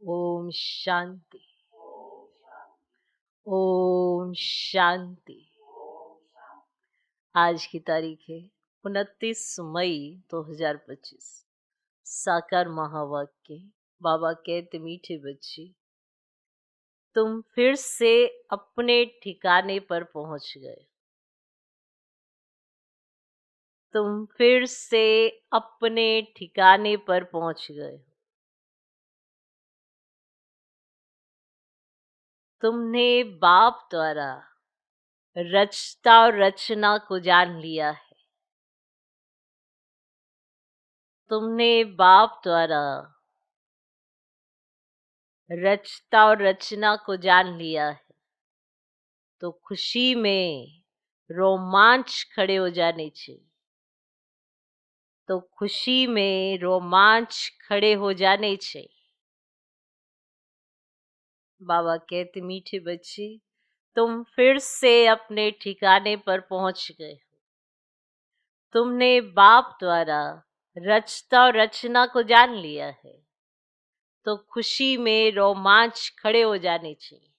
ओम शांति। ओम शांति। आज की तारीख है 29 मई 2025। साकार महावाक्य। बाबा कहते, मीठे बच्चे, तुम फिर से अपने ठिकाने पर पहुंच गए। तुम फिर से अपने ठिकाने पर पहुंच गए। तुमने बाप द्वारा रचता और रचना को जान लिया है। तुमने बाप द्वारा रचता और रचना को जान लिया है, तो खुशी में रोमांच खड़े हो जाने चाहिए। तो खुशी में रोमांच खड़े हो जाने चाहिए। बाबा कहते, मीठे बच्चे, तुम फिर से अपने ठिकाने पर पहुंच गए हो। तुमने बाप द्वारा रचता और रचना को जान लिया है, तो खुशी में रोमांच खड़े हो जाने चाहिए।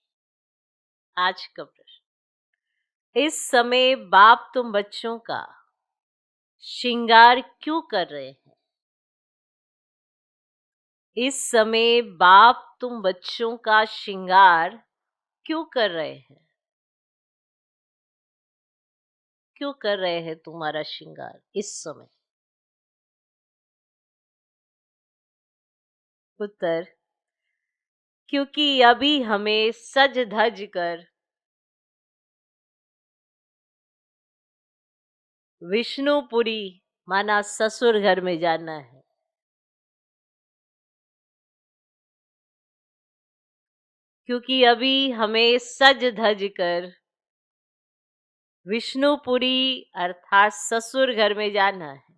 आज का प्रश्न, इस समय बाप तुम बच्चों का श्रृंगार क्यों कर रहे हैं? इस समय बाप तुम बच्चों का श्रृंगार क्यों कर रहे हैं? क्यों कर रहे हैं तुम्हारा श्रृंगार इस समय? उत्तर, क्योंकि अभी हमें सज धज कर विष्णुपुरी माना ससुर घर में जाना है। क्योंकि अभी हमें सज धज कर विष्णुपुरी अर्थात ससुर घर में जाना है।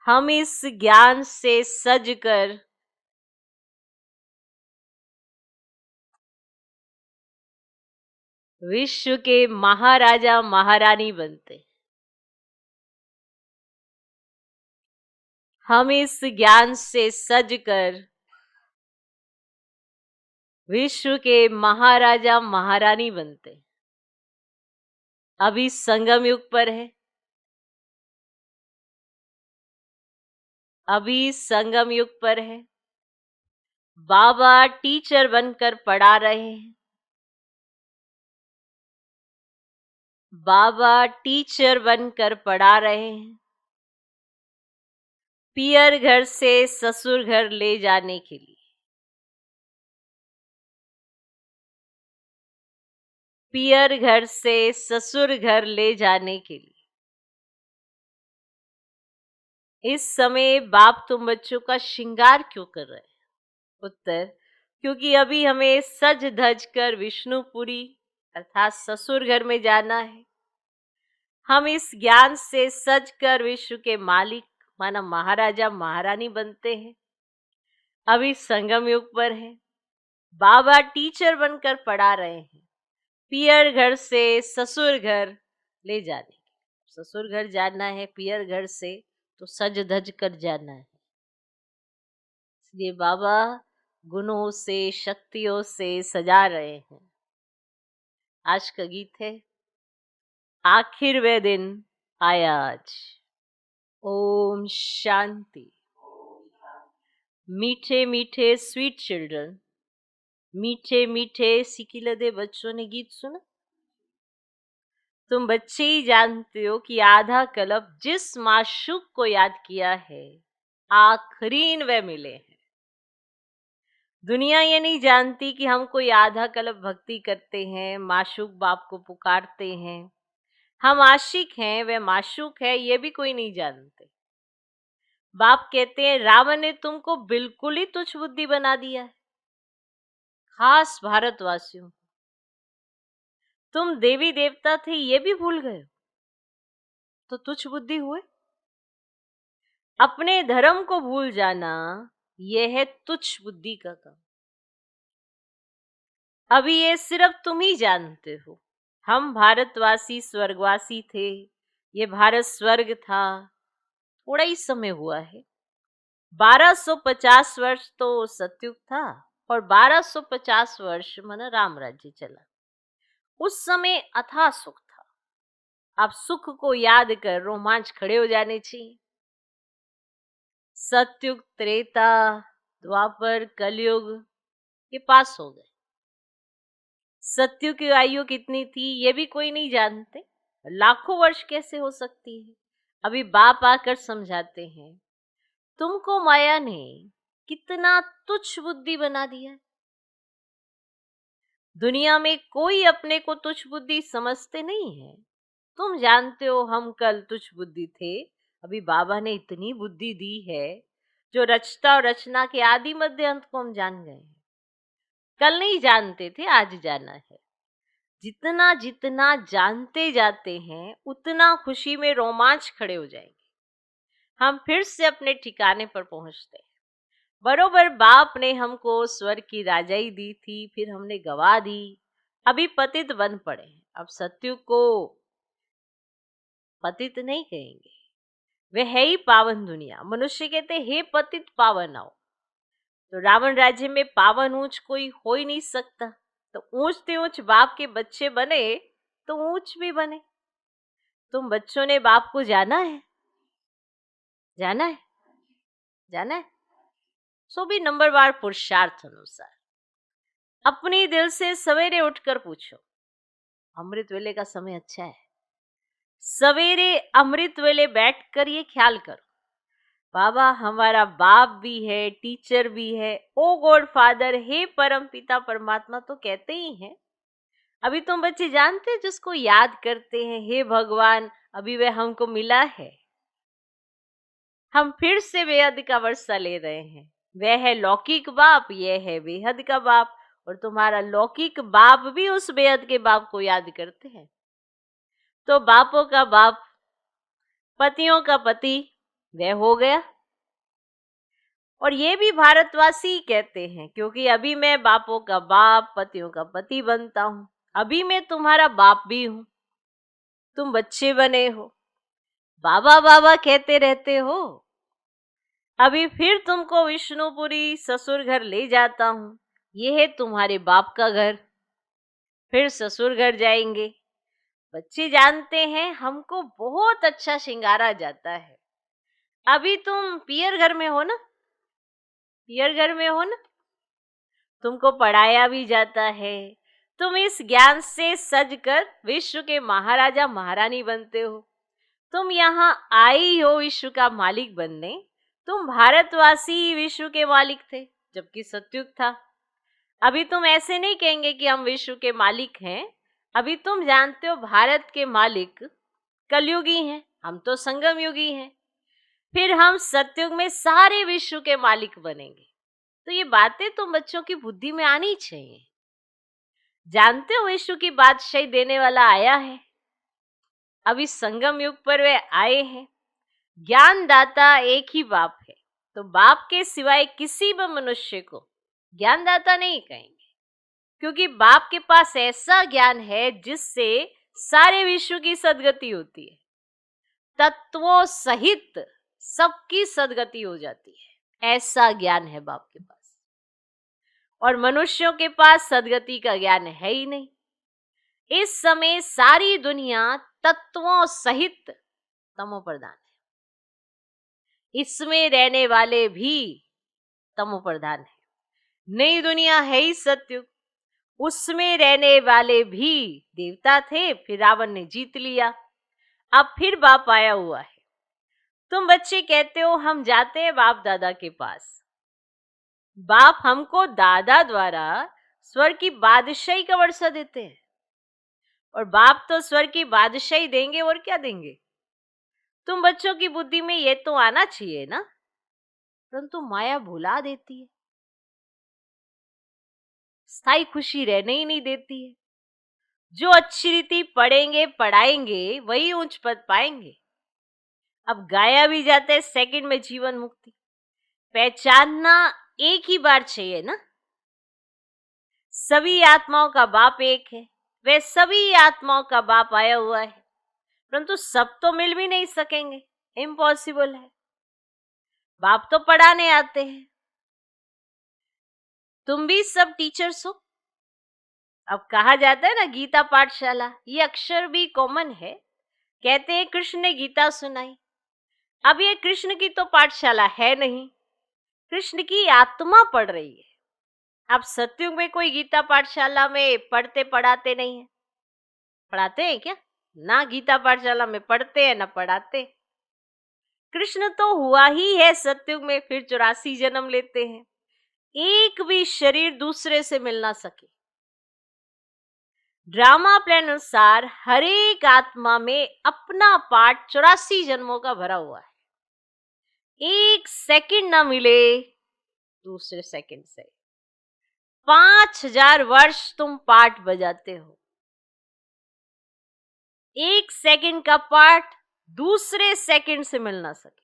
हम इस ज्ञान से सज कर विश्व के महाराजा महारानी बनते। हम इस ज्ञान से सज कर विश्व के महाराजा महारानी बनते। अभी संगम युग पर है। अभी संगम युग पर है। बाबा टीचर बनकर पढ़ा रहे हैं। बाबा टीचर बनकर पढ़ा रहे हैं, पियर घर से ससुर घर ले जाने के लिए। पियर घर से ससुर घर ले जाने के लिए। इस समय बाप तुम बच्चों का श्रृंगार क्यों कर रहे हैं? उत्तर, क्योंकि अभी हमें सज धज कर विष्णुपुरी अर्थात ससुर घर में जाना है। हम इस ज्ञान से सज कर विश्व के मालिक माना महाराजा महारानी बनते हैं। अभी संगम युग पर है। बाबा टीचर बनकर पढ़ा रहे हैं, पियर घर से ससुर घर ले जाने। ससुर घर जाना है पियर घर से, तो सज धज कर जाना है। इसलिए बाबा गुणों से शक्तियों से सजा रहे हैं। आज का गीत है, आखिर वे दिन आया आज। ओम शांति। मीठे मीठे स्वीट चिल्ड्रन, मीठे मीठे सिकिलदे बच्चों ने गीत सुना। तुम बच्चे ही जानते हो कि आधा कल्प जिस माशूक को याद किया है, आखरीन वे मिले हैं। दुनिया ये नहीं जानती कि हम कोई आधा कल्प भक्ति करते हैं, माशूक बाप को पुकारते हैं, हम आशिक हैं, वे माशूक है, ये भी कोई नहीं जानते। बाप कहते हैं, रावण ने तुमको बिल्कुल ही तुच्छ बुद्धि बना दिया है। खास भारतवासियों, तुम देवी देवता थे ये भी भूल गए, तो तुच्छ बुद्धि हुए। अपने धर्म को भूल जाना यह है तुच्छ बुद्धि का काम। अभी ये सिर्फ तुम ही जानते हो। हम भारतवासी स्वर्गवासी थे, ये भारत स्वर्ग था, थोड़ा ही समय हुआ है। 1250 वर्ष तो सतयुग था और 1250 वर्ष माना राम राज्य चला। उस समय अथाह सुख था। आप सुख को याद कर रोमांच खड़े हो जाने चाहिए। सतयुग, त्रेता, द्वापर, कलयुग ये पास हो गए। सतयुग की आयु कितनी थी ये भी कोई नहीं जानते। लाखों वर्ष कैसे हो सकती है। अभी बाप आकर समझाते हैं, तुमको माया ने कितना तुच्छ बुद्धि बना दिया। दुनिया में कोई अपने को तुच्छ बुद्धि समझते नहीं है। तुम जानते हो हम कल तुच्छ बुद्धि थे, अभी बाबा ने इतनी बुद्धि दी है जो रचता और रचना के आदि मध्य अंत को हम जान गए हैं। कल नहीं जानते थे, आज जाना है। जितना जितना जानते जाते हैं उतना खुशी में रोमांच खड़े हो जाएंगे। हम फिर से अपने ठिकाने पर पहुंचते हैं। बरोबर बाप ने हमको स्वर्ग की राजाई दी थी, फिर हमने गवा दी, अभी पतित बन पड़े। अब सतयुग को पतित नहीं कहेंगे, वे है ही पावन दुनिया। मनुष्य कहते हे पतित पावन आओ। तो रावण राज्य में पावन ऊंच कोई हो ही नहीं सकता। तो ऊंचते ऊंच बाप के बच्चे बने तो ऊंच भी बने। तुम बच्चों ने बाप को जाना है, जाना है, जाना है। सो भी नंबरवार पुरुषार्थ अनुसार अपनी दिल से सवेरे उठकर पूछो, अमृत वेले का समय अच्छा है। सवेरे अमृत वेले बैठकर ये ख्याल करो, बाबा हमारा बाप भी है, टीचर भी है, ओ गॉड फादर, हे परम पिता परमात्मा तो कहते ही हैं। अभी तुम बच्चे जानते हैं जिसको याद करते हैं हे भगवान, अभी वह हमको मिला है। हम फिर से बेहद का वर्षा ले रहे हैं। वह है लौकिक बाप, यह है बेहद का बाप। और तुम्हारा लौकिक बाप भी उस बेहद के बाप को याद करते हैं। तो बापों का बाप, पतियों का पति वह हो गया। और ये भी भारतवासी कहते हैं, क्योंकि अभी मैं बापों का बाप, पतियों का पति बनता हूं। अभी मैं तुम्हारा बाप भी हूं। तुम बच्चे बने हो, बाबा बाबा कहते रहते हो। अभी फिर तुमको विष्णुपुरी ससुर घर ले जाता हूं। ये है तुम्हारे बाप का घर। फिर ससुर घर जाएंगे। बच्चे जानते हैं हमको बहुत अच्छा श्रृंगारा जाता है। अभी तुम पियर घर में हो ना, पियर घर में हो ना, तुमको पढ़ाया भी जाता है। तुम इस ज्ञान से सज कर विश्व के महाराजा महारानी बनते हो। तुम यहाँ आई हो विश्व का मालिक बनने। तुम भारतवासी विश्व के मालिक थे जबकि सतयुग था। अभी तुम ऐसे नहीं कहेंगे कि हम विश्व के मालिक हैं। अभी तुम जानते हो भारत के मालिक कलयुगी हैं, हम तो संगम युगी हैं। फिर हम सतयुग में सारे विश्व के मालिक बनेंगे। तो ये बातें तुम बच्चों की बुद्धि में आनी चाहिए। जानते हो विश्व की बादशाही देने वाला आया है। अभी संगम युग पर वे आए हैं। ज्ञानदाता एक ही बाप है। तो बाप के सिवाय किसी भी मनुष्य को ज्ञानदाता नहीं कहेंगे, क्योंकि बाप के पास ऐसा ज्ञान है जिससे सारे विश्व की सदगति होती है। तत्वों सहित सबकी सदगति हो जाती है, ऐसा ज्ञान है बाप के पास। और मनुष्यों के पास सदगति का ज्ञान है ही नहीं। इस समय सारी दुनिया तत्वों सहित तमो प्रधान है। इसमें रहने वाले भी तमो प्रधान है। नई दुनिया है ही सतयुग, उसमें रहने वाले भी देवता थे, फिर रावण ने जीत लिया। अब फिर बाप आया हुआ है। तुम बच्चे कहते हो हम जाते हैं बाप दादा के पास। बाप हमको दादा द्वारा स्वर्ग की बादशाही का वर्षा देते हैं। और बाप तो स्वर्ग की बादशाही देंगे और क्या देंगे। तुम बच्चों की बुद्धि में ये तो आना चाहिए ना, परंतु माया भुला देती है, स्थायी खुशी रहने ही नहीं देती है। जो अच्छी रीति पढ़ेंगे पढ़ाएंगे वही उच्च पद पाएंगे। अब गाया भी जाता है सेकंड में जीवन मुक्ति। पहचानना एक ही बार चाहिए ना। सभी आत्माओं का बाप एक है, वह सभी आत्माओं का बाप आया हुआ है, परंतु सब तो मिल भी नहीं सकेंगे, इम्पॉसिबल है। बाप तो पढ़ाने आते हैं। तुम भी सब टीचर्स हो। अब कहा जाता है ना गीता पाठशाला, ये अक्षर भी कॉमन है। कहते हैं कृष्ण ने गीता सुनाई। अब ये कृष्ण की तो पाठशाला है नहीं, कृष्ण की आत्मा पढ़ रही है। अब सत्युग में कोई गीता पाठशाला में पढ़ते पढ़ाते नहीं है। पढ़ाते हैं क्या? ना गीता पाठशाला में पढ़ते हैं ना पढ़ाते। कृष्ण तो हुआ ही है सत्युग में, फिर 84 जन्म लेते हैं, एक भी शरीर दूसरे से मिल ना सके। ड्रामा प्लान अनुसार हर एक आत्मा में अपना पार्ट 84 जन्मों का भरा हुआ है। एक सेकंड ना मिले दूसरे सेकंड से। 5000 वर्ष तुम पार्ट बजाते हो, एक सेकंड का पार्ट दूसरे सेकंड से मिल ना सके।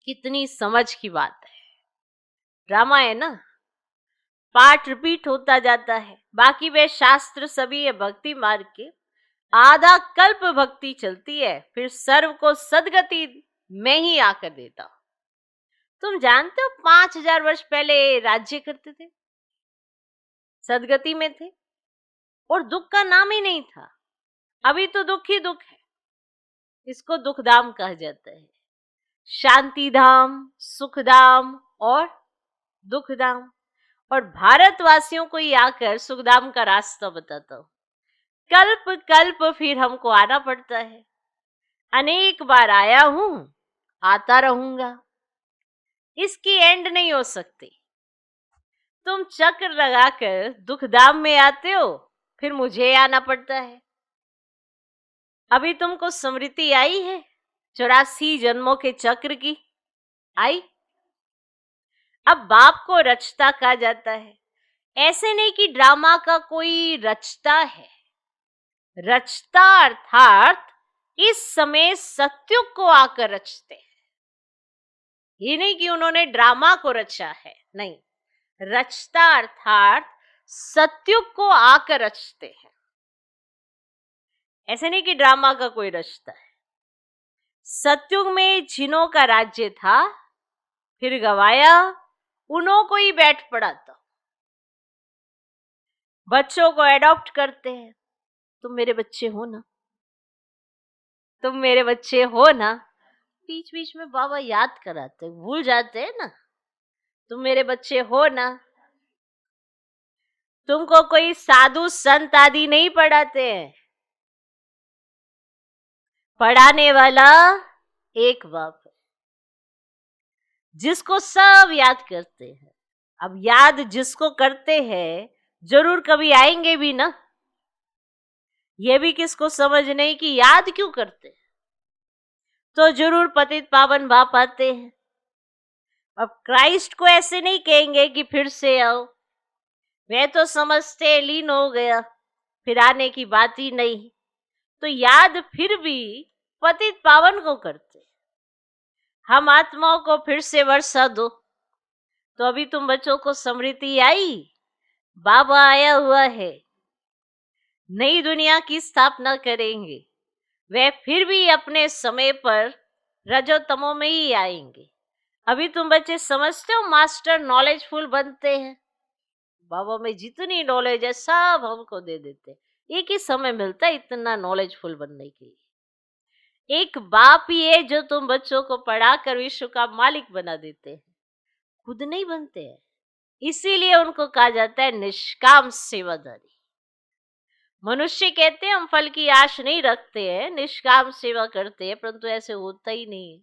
कितनी समझ की बात है। ड्रामा है ना, पार्ट रिपीट होता जाता है। बाकी वे शास्त्र सभी है भक्ति मार्ग के, आधा कल्प भक्ति चलती है, फिर सर्व को सदगति में ही आकर देता। तुम जानते हो 5000 वर्ष पहले राज्य करते थे, सदगति में थे, और दुख का नाम ही नहीं था। अभी तो दुख ही दुख है। इसको दुखधाम कहा जाता है। शांति धाम, सुखधाम और दुखधाम। और भारतवासियों को ही आकर सुखधाम का रास्ता बताता हूं। कल्प कल्प फिर हमको आना पड़ता है। अनेक बार आया हूं, आता रहूंगा, इसकी एंड नहीं हो सकती। तुम चक्र लगाकर दुखधाम में आते हो, फिर मुझे आना पड़ता है। अभी तुमको स्मृति आई है 84 जन्मों के चक्र की? आई? अब बाप को रचता कहा जाता है। ऐसे नहीं कि ड्रामा का कोई रचता है। रचता अर्थात इस समय सत्युग को आकर रचते हैं। ये नहीं कि उन्होंने ड्रामा को रचा है, नहीं। रचता अर्थात सत्युग को आकर रचते हैं। ऐसे नहीं कि ड्रामा का कोई रचता है। सत्युग में जिनों का राज्य था, फिर गवाया, उन्हों को ही बैठ पड़ा था। बच्चों को एडॉप्ट करते हैं। तुम मेरे बच्चे हो ना, तुम मेरे बच्चे हो ना। बीच बीच में बाबा याद कराते, भूल जाते हैं ना। तुम मेरे बच्चे हो ना। तुमको कोई साधु संत आदि नहीं पढ़ाते हैं। पढ़ाने वाला एक बाप है, जिसको सब याद करते हैं। अब याद जिसको करते हैं, जरूर कभी आएंगे भी ना। ये भी किसको समझ नहीं कि याद क्यों करते हैं, तो जरूर पतित पावन बाप आते हैं। अब क्राइस्ट को ऐसे नहीं कहेंगे कि फिर से आओ, वे तो समझते लीन हो गया, फिर आने की बात ही नहीं। तो याद फिर भी पतित पावन को करते। हम आत्माओं को फिर से वर्षा दो। तो अभी तुम बच्चों को स्मृति आई, बाबा आया हुआ है, नई दुनिया की स्थापना करेंगे। वे फिर भी अपने समय पर रजोतमो में ही आएंगे। अभी तुम बच्चे समझते हो मास्टर नॉलेजफुल बनते हैं। बाबा में जितनी नॉलेज है सब हमको दे देते। एक ही समय मिलता है इतना नॉलेजफुल बनने के लिए। एक बाप ही है जो तुम बच्चों को पढ़ाकर विश्व का मालिक बना देते हैं, खुद नहीं बनते हैं। इसीलिए उनको कहा जाता है निष्काम सेवादारी। मनुष्य कहते हैं हम फल की आश नहीं रखते हैं, निष्काम सेवा करते हैं, परंतु ऐसे होता ही नहीं है।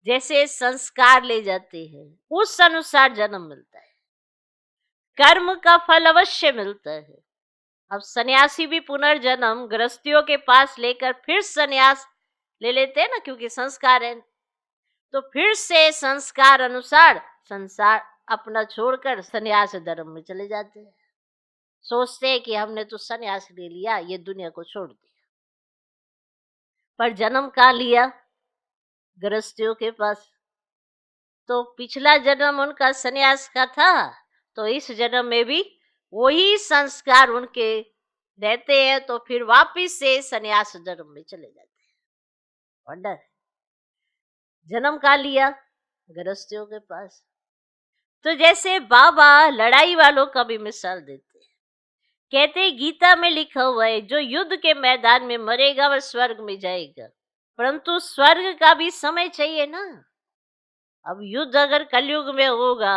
जैसे संस्कार ले जाते हैं उस अनुसार जन्म मिलता है, कर्म का फल अवश्य मिलता है। अब सन्यासी भी पुनर्जन्म गृहस्थियों के पास लेकर फिर सन्यास ले लेते हैं ना, क्योंकि संस्कार है। तो फिर से संस्कार अनुसार संसार अपना छोड़कर सन्यास धर्म में चले जाते हैं। सोचते हैं कि हमने तो सन्यास ले लिया, ये दुनिया को छोड़ दिया, पर जन्म कहाँ लिया? गृहस्थियों के पास। तो पिछला जन्म उनका सन्यास का था, तो इस जन्म में भी वही संस्कार उनके रहते हैं, तो फिर वापिस से सन्यास धर्म में चले जाते हैं। वंडर। जन्म कहाँ लिया? गृहस्थियों के पास। तो जैसे बाबा लड़ाई वालों का भी मिसाल देते हैं, कहते हैं गीता में लिखा हुआ है जो युद्ध के मैदान में मरेगा वह स्वर्ग में जाएगा, परंतु स्वर्ग का भी समय चाहिए ना। अब युद्ध अगर कलयुग में होगा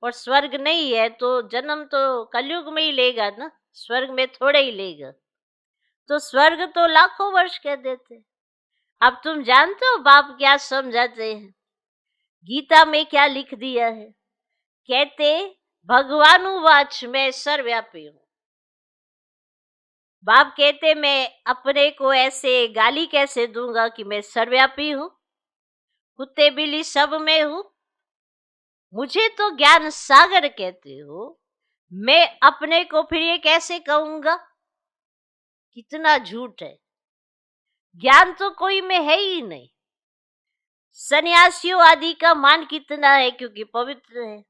और स्वर्ग नहीं है तो जन्म तो कलयुग में ही लेगा ना, स्वर्ग में थोड़े ही लेगा। तो स्वर्ग तो लाखों वर्ष कह देते। अब तुम जानते हो बाप क्या समझाते हैं? गीता में क्या लिख दिया है? कहते भगवानुवाच मैं सर्वव्यापी हूं। बाप कहते मैं अपने को ऐसे गाली कैसे दूंगा कि मैं सर्वव्यापी हूं, कुत्ते बिल्ली सब में हूं। मुझे तो ज्ञान सागर कहते हो, मैं अपने को फिर ये कैसे कहूंगा? कितना झूठ है। ज्ञान तो कोई में है ही नहीं। सन्यासियों आदि का मान कितना है क्योंकि पवित्र है।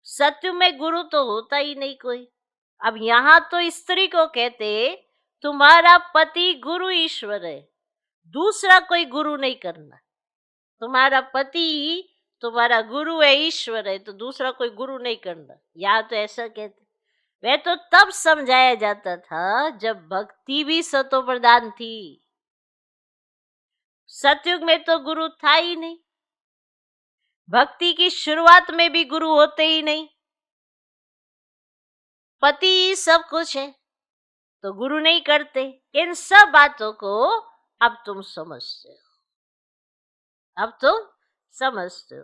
सत्य में गुरु तो होता ही नहीं कोई। अब यहाँ तो स्त्री को कहते तुम्हारा पति गुरु ईश्वर है, दूसरा कोई गुरु नहीं करना। तुम्हारा पति तुम्हारा गुरु है, ईश्वर है, तो दूसरा कोई गुरु नहीं करना। या तो ऐसा कहते। वह तो तब समझाया जाता था जब भक्ति भी सतो प्रधान थी। सतयुग में तो गुरु था ही नहीं। भक्ति की शुरुआत में भी गुरु होते ही नहीं। पति सब कुछ है तो गुरु नहीं करते। इन सब बातों को अब तुम समझते हो, अब तुम समझते हो।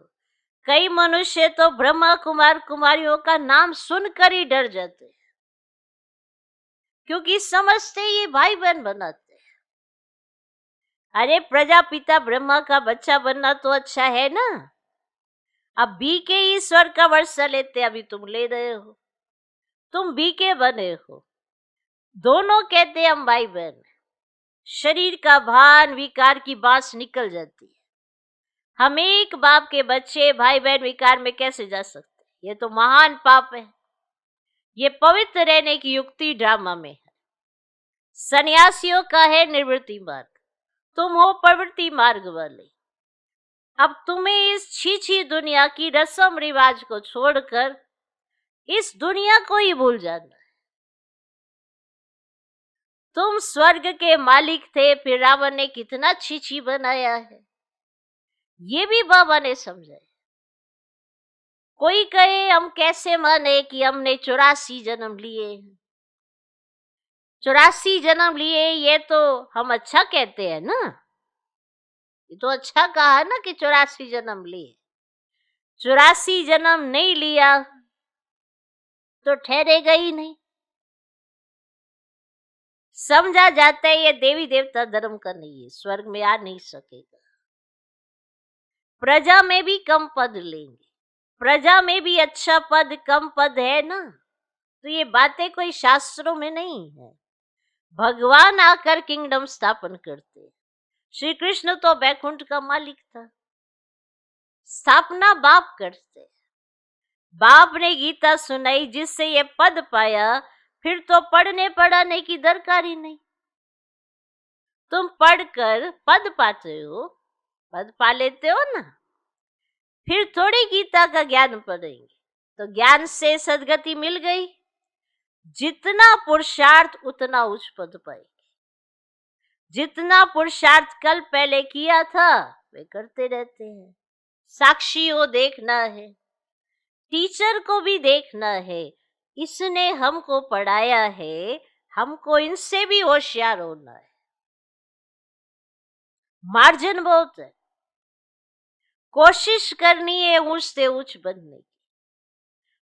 कई मनुष्य तो ब्रह्मा कुमार कुमारियों का नाम सुनकर ही डर जाते हैं, क्योंकि समझते ये भाई बहन बनाते हैं। अरे प्रजापिता ब्रह्मा का बच्चा बनना तो अच्छा है ना। अब बी के ईश्वर का वर्षा लेते अभी तुम ले रहे हो, तुम बी के बने हो। दोनों कहते हम भाई बहन। शरीर का भान विकार की बांस निकल जाती है। हम एक बाप के बच्चे भाई बहन विकार में कैसे जा सकते? ये तो महान पाप है। ये पवित्र रहने की युक्ति ड्रामा में है। सन्यासियों का है निवृत्ति मार्ग, तुम हो प्रवृत्ति मार्ग वाले। अब तुम्हें इस छीछी दुनिया की रस्म रिवाज को छोड़कर इस दुनिया को ही भूल जाना है। तुम स्वर्ग के मालिक थे, फिर रावण ने कितना छीछी बनाया है, ये भी बाबा ने समझाया। कोई कहे हम कैसे माने कि हमने 84 जन्म लिए। 84 जन्म लिए ये तो हम अच्छा कहते हैं ना, ये तो अच्छा कहा ना कि 84 जन्म लिए। 84 जन्म नहीं लिया तो ठहरेगा ही नहीं। समझा जाता है ये देवी देवता धर्म का नहीं है, स्वर्ग में आ नहीं सकेगा। प्रजा में भी कम पद लेंगे, प्रजा में भी अच्छा पद कम पद है ना। तो ये बातें कोई शास्त्रों में नहीं है। भगवान आकर किंगडम स्थापन करते। श्री कृष्ण तो बैकुंठ का मालिक था, स्थापना बाप करते। बाप ने गीता सुनाई जिससे ये पद पाया, फिर तो पढ़ने पढ़ाने की दरकार ही नहीं। तुम पढ़कर पद पाते हो, पद पा लेते हो ना, फिर थोड़ी गीता का ज्ञान पढ़ेंगे तो ज्ञान से सदगति मिल गई। जितना पुरुषार्थ उतना उच्च पद पाएंगे। जितना पुरुषार्थ कल पहले किया था वे करते रहते हैं। साक्षी को देखना है, टीचर को भी देखना है। इसने हमको पढ़ाया है, हमको इनसे भी होशियार होना है। मार्जिन बहुत है, कोशिश करनी है ऊंच से ऊंच बनने की।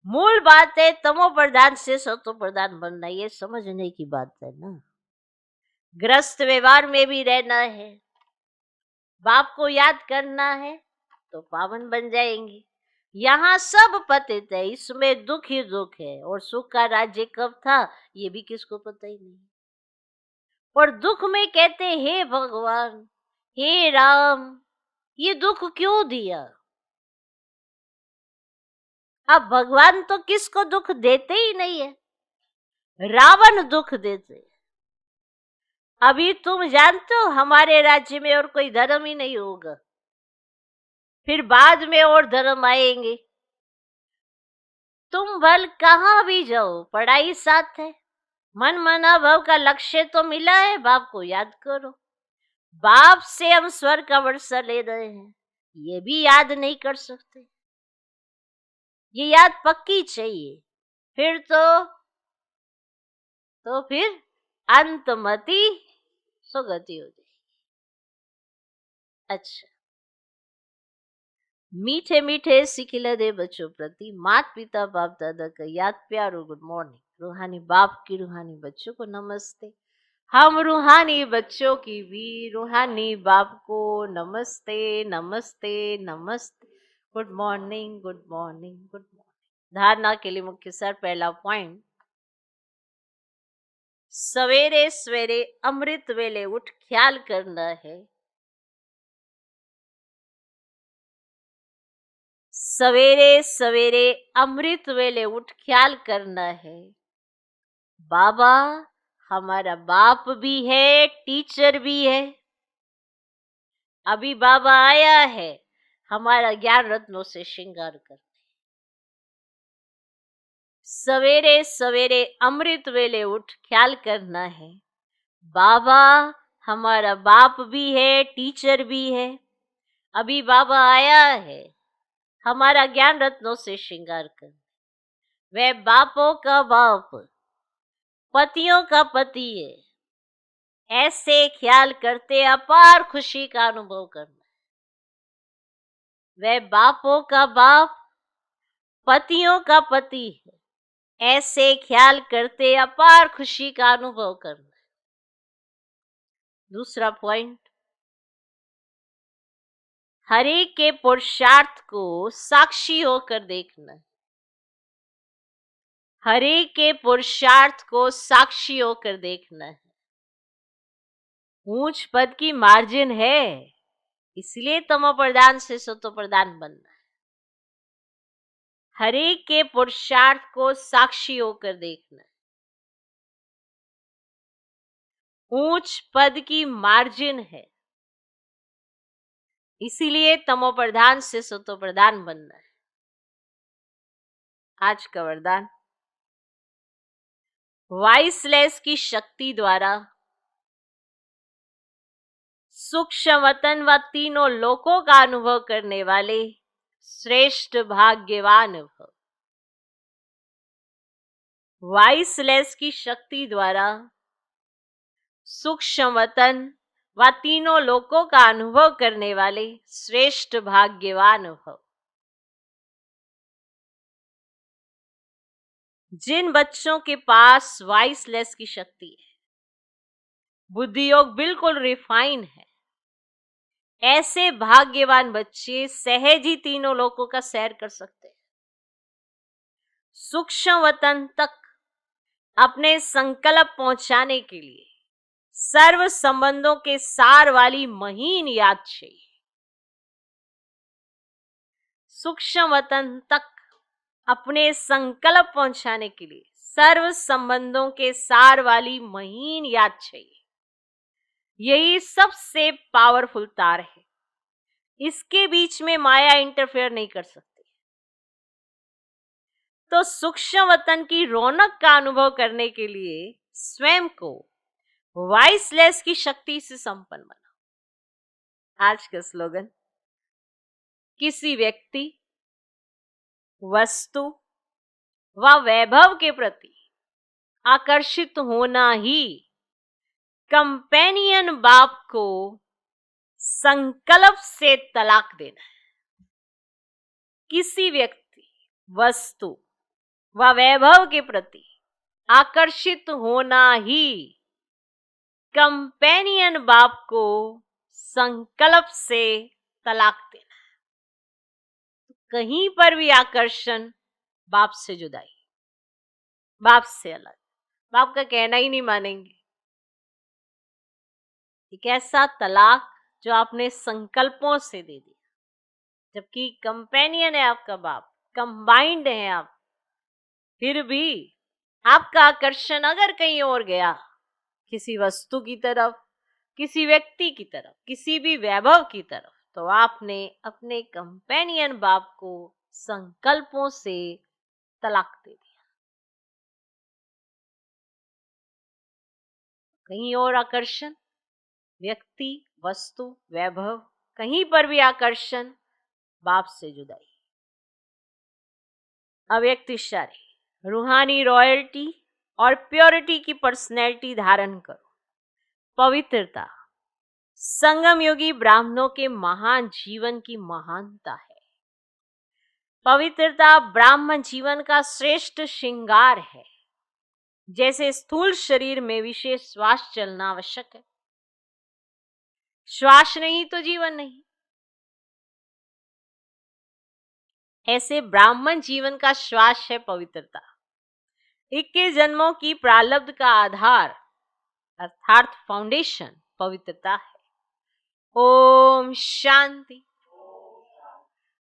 मूल बात है तमो प्रधान से सतो प्रधान बनना, ये समझने की बात है ना। ग्रस्त व्यवहार में भी रहना है, बाप को याद करना है तो पावन बन जाएंगे। यहाँ सब पतित है, इसमें दुख ही दुख है। और सुख का राज्य कब था ये भी किसको पता ही नहीं। और दुख में कहते हे भगवान हे राम, ये दुख क्यों दिया? अब भगवान तो किसको दुख देते ही नहीं है, रावण दुख देते। अभी तुम जानते हो हमारे राज्य में और कोई धर्म ही नहीं होगा। फिर बाद में और धर्म आएंगे। तुम भल कहाँ भी जाओ, पढ़ाई साथ है। मन मना भव का लक्ष्य तो मिला है, बाप को याद करो। बाप से हम स्वर्ग का वर्षा ले रहे हैं, ये भी याद नहीं कर सकते। ये याद पक्की चाहिए, फिर तो फिर अंतमति सुगति हो जाए। अच्छा, मीठे मीठे सिखिला दे बच्चों प्रति, माता पिता बाप दादा का याद प्यारो गुड मॉर्निंग। रूहानी बाप की रूहानी बच्चों को नमस्ते। हम रूहानी बच्चों की भी रूहानी बाप को नमस्ते नमस्ते नमस्ते। Good morning good morning good morning. धारणा के लिए मुख्य सार, पहला पॉइंट, सवेरे सवेरे अमृत वेले उठ ख्याल करना है। सवेरे सवेरे अमृत वेले उठ ख्याल करना है। बाबा हमारा बाप भी है, टीचर भी है। अभी बाबा आया है, हमारा ज्ञान रत्नों से श्रृंगार करते। सवेरे सवेरे अमृत वेले उठ ख्याल करना है। बाबा हमारा बाप भी है, टीचर भी है। अभी बाबा आया है, हमारा ज्ञान रत्नों से श्रृंगार कर। वह बापों का बाप, पतियों का पति है। ऐसे ख्याल करते अपार खुशी का अनुभव करना। वह बापों का बाप, पतियों का पति है। ऐसे ख्याल करते अपार खुशी का अनुभव करना। दूसरा पॉइंट, हर एक के पुरुषार्थ को साक्षी होकर देखना। हर एक के पुरुषार्थ को साक्षी होकर देखना है। ऊंच पद की मार्जिन है, इसलिए तमो प्रधान से सतो प्रधान बनना है। हर एक के पुरुषार्थ को साक्षी होकर देखना है। ऊंच पद की मार्जिन है, इसीलिए तमो प्रधान से सतो प्रधान बनना है। आज का वरदान, वाइसलेस की शक्ति द्वारा सूक्ष्म वतन व तीनों लोकों का अनुभव करने वाले श्रेष्ठ भाग्यवान भव। वाइसलेस की शक्ति द्वारा सूक्ष्म वतन व तीनों लोकों का अनुभव करने वाले श्रेष्ठ भाग्यवान भव। जिन बच्चों के पास वाइसलेस की शक्ति है, बुद्धि योग बिल्कुल रिफाइन है, ऐसे भाग्यवान बच्चे सहज ही तीनों लोकों का सैर कर सकते हैं। सूक्ष्म वतन तक अपने संकल्प पहुंचाने के लिए सर्व संबंधों के सार वाली महीन याद चाहिए। सूक्ष्म वतन तक अपने संकल्प पहुंचाने के लिए सर्व संबंधों के सार वाली महीन याद चाहिए। यही सबसे पावरफुल तार है, इसके बीच में माया इंटरफेयर नहीं कर सकती। तो सूक्ष्म वतन की रौनक का अनुभव करने के लिए स्वयं को वाइसलेस की शक्ति से संपन्न बनाओ। आज का स्लोगन, किसी व्यक्ति, वस्तु व वैभव के प्रति आकर्षित होना ही कंपेनियन बाप को संकल्प से तलाक देना है। किसी व्यक्ति, वस्तु व वैभव के प्रति आकर्षित होना ही कंपेनियन बाप को संकल्प से तलाक देना है। कहीं पर भी आकर्षण बाप से जुदाई, बाप से अलग, बाप का कहना ही नहीं मानेंगे। एक ऐसा तलाक जो आपने संकल्पों से दे दिया, जबकि कंपेनियन है आपका बाप, कंबाइंड है आप, फिर भी आपका आकर्षण अगर कहीं और गया, किसी वस्तु की तरफ, किसी व्यक्ति की तरफ, किसी भी वैभव की तरफ, तो आपने अपने कंपेनियन बाप को संकल्पों से तलाक दे दिया। कहीं और आकर्षण, व्यक्ति, वस्तु, वैभव, कहीं पर भी आकर्षण, बाप से जुदाई। अव्यक्त इशारे, रूहानी रॉयल्टी और प्योरिटी की पर्सनैलिटी धारण करो। पवित्रता संगम योगी ब्राह्मणों के महान जीवन की महानता है। पवित्रता ब्राह्मण जीवन का श्रेष्ठ श्रृंगार है। जैसे स्थूल शरीर में विशेष श्वास चलना आवश्यक है, श्वास नहीं तो जीवन नहीं, ऐसे ब्राह्मण जीवन का श्वास है पवित्रता। 21 जन्मों की प्रारब्ध का आधार अर्थात फाउंडेशन पवित्रता है। ओम शांति।